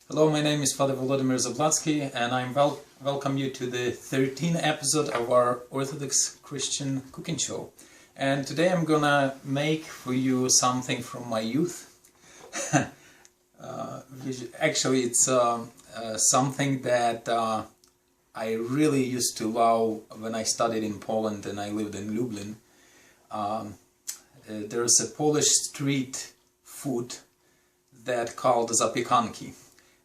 Hello, my name is Father Volodymyr Zablatsky, and I welcome you to the 13th episode of our Orthodox Christian cooking show. And today I'm gonna make for you something from my youth. Actually, it's something that I really used to love when I studied in Poland and I lived in Lublin. There's a Polish street food that called zapiekanki.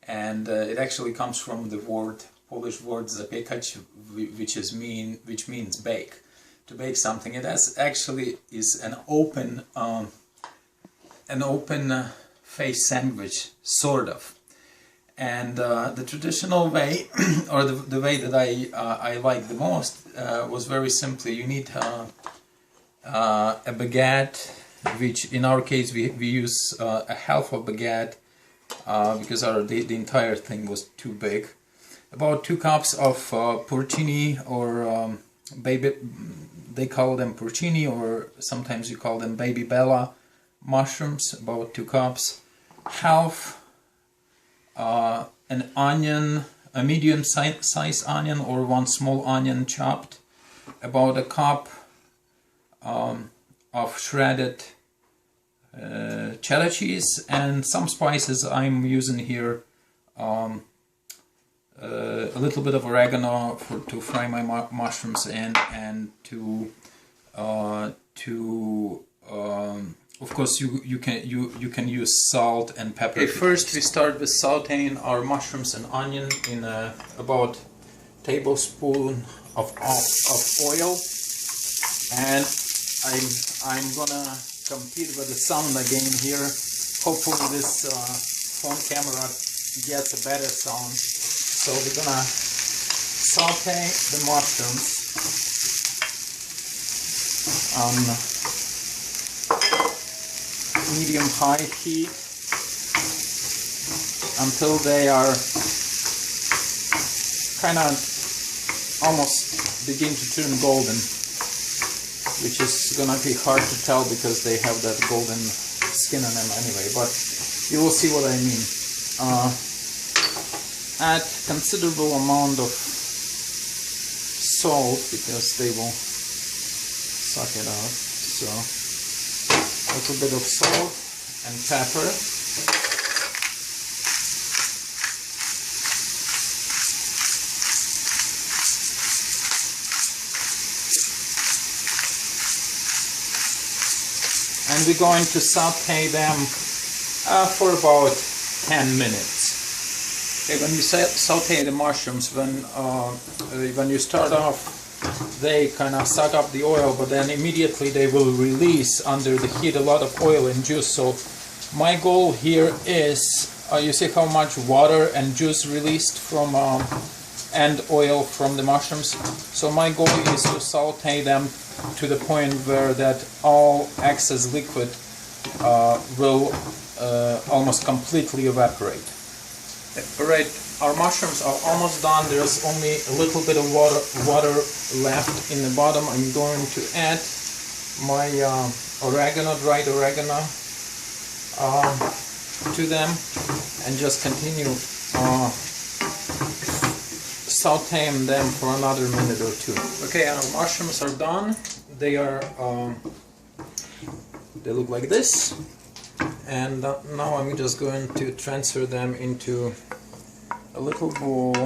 And it actually comes from the Polish word zapiekać, which means bake, to bake something. And that actually is an open face sandwich, sort of. And the traditional way, or the way that I like the most, was very simply. You need a baguette, which in our case we use a half of baguette. Because the entire thing was too big. About 2 cups of porcini, or they call them porcini, or sometimes you call them baby bella mushrooms, about 2 cups. Half an onion, a medium size onion or 1 small onion chopped. About 1 cup of shredded cheddar cheese, and some spices. I'm using here a little bit of oregano to fry my mushrooms in, and of course you can use salt and pepper. Okay, first we start with sautéing our mushrooms and onion in about a tablespoon of oil, and I'm gonna compete with the sound again here. Hopefully this phone camera gets a better sound. So we're gonna saute the mushrooms on medium-high heat until they are kind of almost begin to turn golden, which is gonna be hard to tell because they have that golden skin on them anyway, but you will see what I mean. Add considerable amount of salt because they will suck it out. So a little bit of salt and pepper. And we're going to saute them for about 10 minutes. Okay, when you saute the mushrooms, when you start off, they kind of suck up the oil, but then immediately they will release under the heat a lot of oil and juice. So my goal here is, you see how much water and juice released from and oil from the mushrooms. So my goal is to saute them to the point where that all excess liquid will almost completely evaporate. Alright, our mushrooms are almost done. There's only a little bit of water left in the bottom. I'm going to add my oregano, dried oregano, to them, and just continue sauteing them for another minute or 2. Okay, our mushrooms are done. They are they look like this, and now I'm just going to transfer them into a little bowl,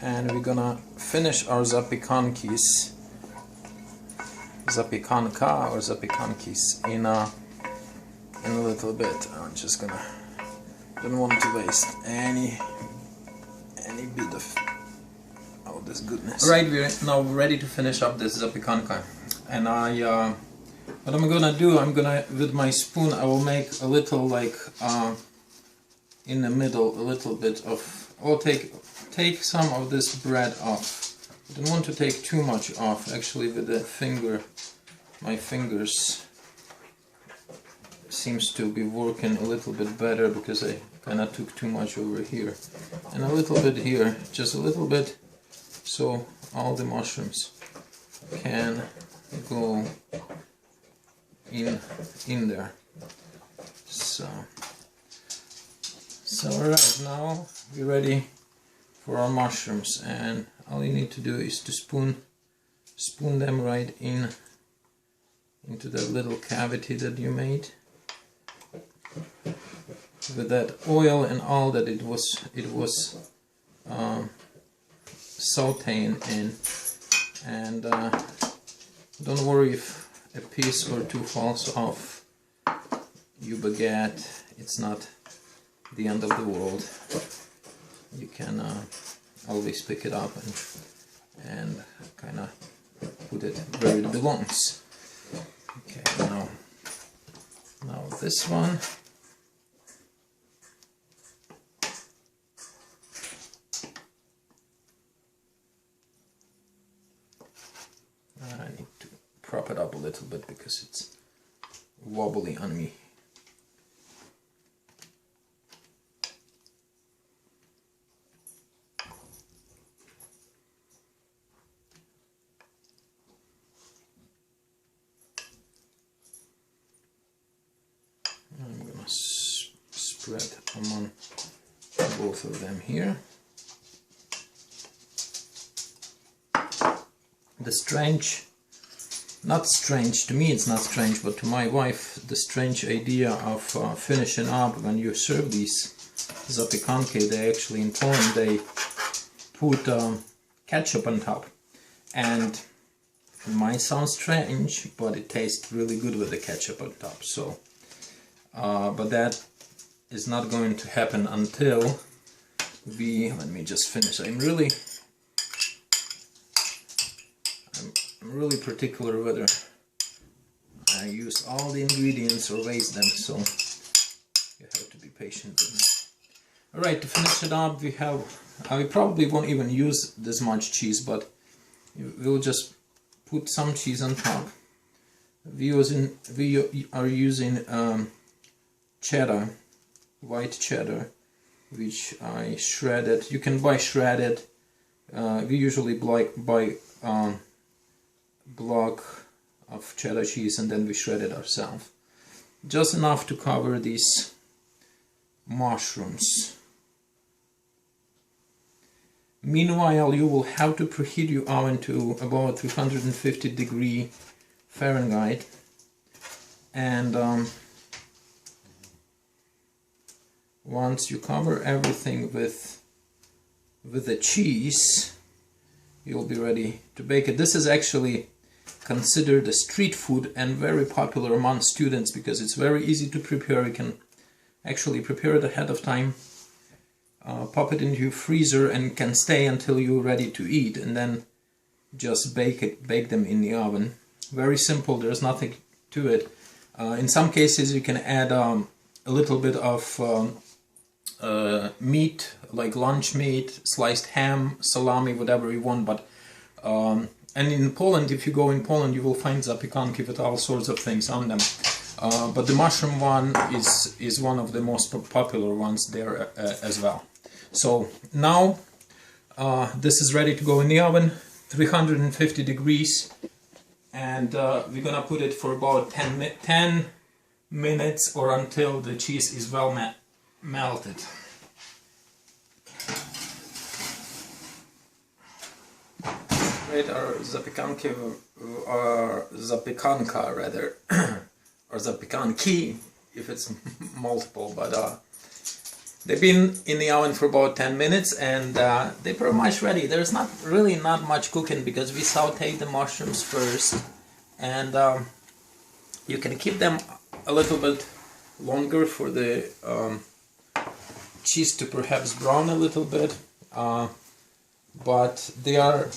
and we're gonna finish our zapiekanka or zapiekankis in a little bit. I'm just gonna, don't want to waste any bit of all this goodness. Alright, we're now ready to finish up this zapiekanka, and what I'm gonna do, with my spoon I will make a little, like in the middle, a little bit of, I'll take some of this bread off. I don't want to take too much off. Actually, with the finger, my fingers seems to be working a little bit better because I kind of took too much over here, and a little bit here, just a little bit, so all the mushrooms can go in there. So So alright, now we're ready for our mushrooms, and all you need to do is to spoon them right into the little cavity that you made with that oil and all that it was sauteing in. And don't worry if a piece or two falls off your baguette. It's not the end of the world. You can always pick it up and kind of put it where it belongs. Okay, now this one. I need to prop it up a little bit because it's wobbly on me. I'm gonna spread among both of them here. The not strange, to me it's not strange, but to my wife, the strange idea of finishing up when you serve these zapiekanki, they actually in Poland, they put ketchup on top. And it might sound strange, but it tastes really good with the ketchup on top. So, but that is not going to happen until let me just finish. I'm really particular whether I use all the ingredients or waste them, so you have to be patient with me. Alright, to finish it up, we probably won't even use this much cheese, but we'll just put some cheese on top. We are using cheddar, white cheddar, which I shredded. You can buy shredded. We usually buy block of cheddar cheese and then we shred it ourselves. Just enough to cover these mushrooms. Meanwhile, you will have to preheat your oven to about 350 degrees Fahrenheit, and once you cover everything with the cheese, you'll be ready to bake it. This is actually considered a street food and very popular among students because it's very easy to prepare. You can actually prepare it ahead of time, pop it into your freezer, and can stay until you're ready to eat, and then just bake them in the oven. Very simple, there's nothing to it. In some cases you can add a little bit of meat, like lunch meat, sliced ham, salami, whatever you want, but and in Poland, if you go in Poland, you will find zapiekanki with all sorts of things on them. But the mushroom one is one of the most popular ones there as well. So now this is ready to go in the oven, 350 degrees, and we're gonna put it for about 10 minutes or until the cheese is well melted. Our zapiekanki, or zapiekanka rather, or zapiekanki if it's multiple, but they've been in the oven for about 10 minutes and they're pretty much ready. There's not much cooking because we sauteed the mushrooms first, and you can keep them a little bit longer for the cheese to perhaps brown a little bit, but they are,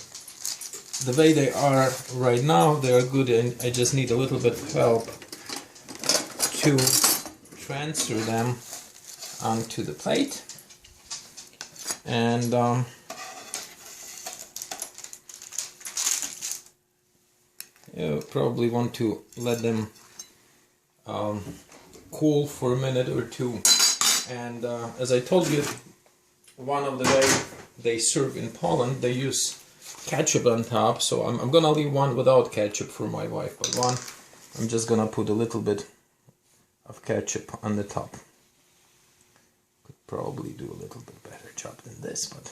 the way they are right now, they are good, and I just need a little bit of help to transfer them onto the plate. And you probably want to let them cool for a minute or two. And as I told you, one of the way they serve in Poland, they use ketchup on top, so I'm gonna leave one without ketchup for my wife, but one I'm just gonna put a little bit of ketchup on the top. probably do a little bit better job than this, but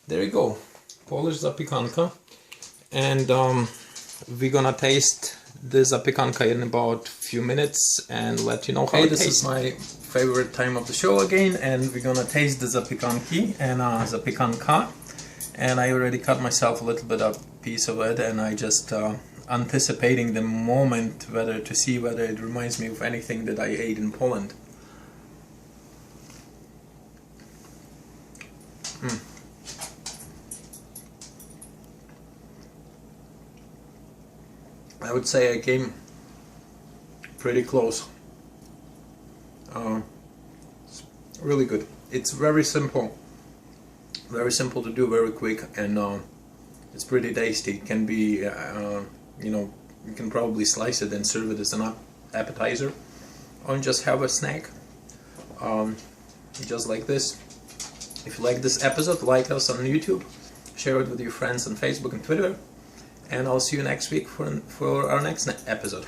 there you go. Polish Zapiekanka. And we're gonna taste the Zapiekanka in about a few minutes and let you know how it tastes. This is my favorite time of the show again, and we're gonna taste the Zapiekanki and Zapiekanka. And I already cut myself a little bit of piece of it, and I just anticipating the moment to see whether it reminds me of anything that I ate in Poland. I would say I came pretty close. It's really good. It's very simple to do, very quick, and it's pretty tasty. It can be, you know, you can probably slice it and serve it as an appetizer, or just have a snack, just like this. If you like this episode, like us on YouTube, share it with your friends on Facebook and Twitter, and I'll see you next week for our next episode.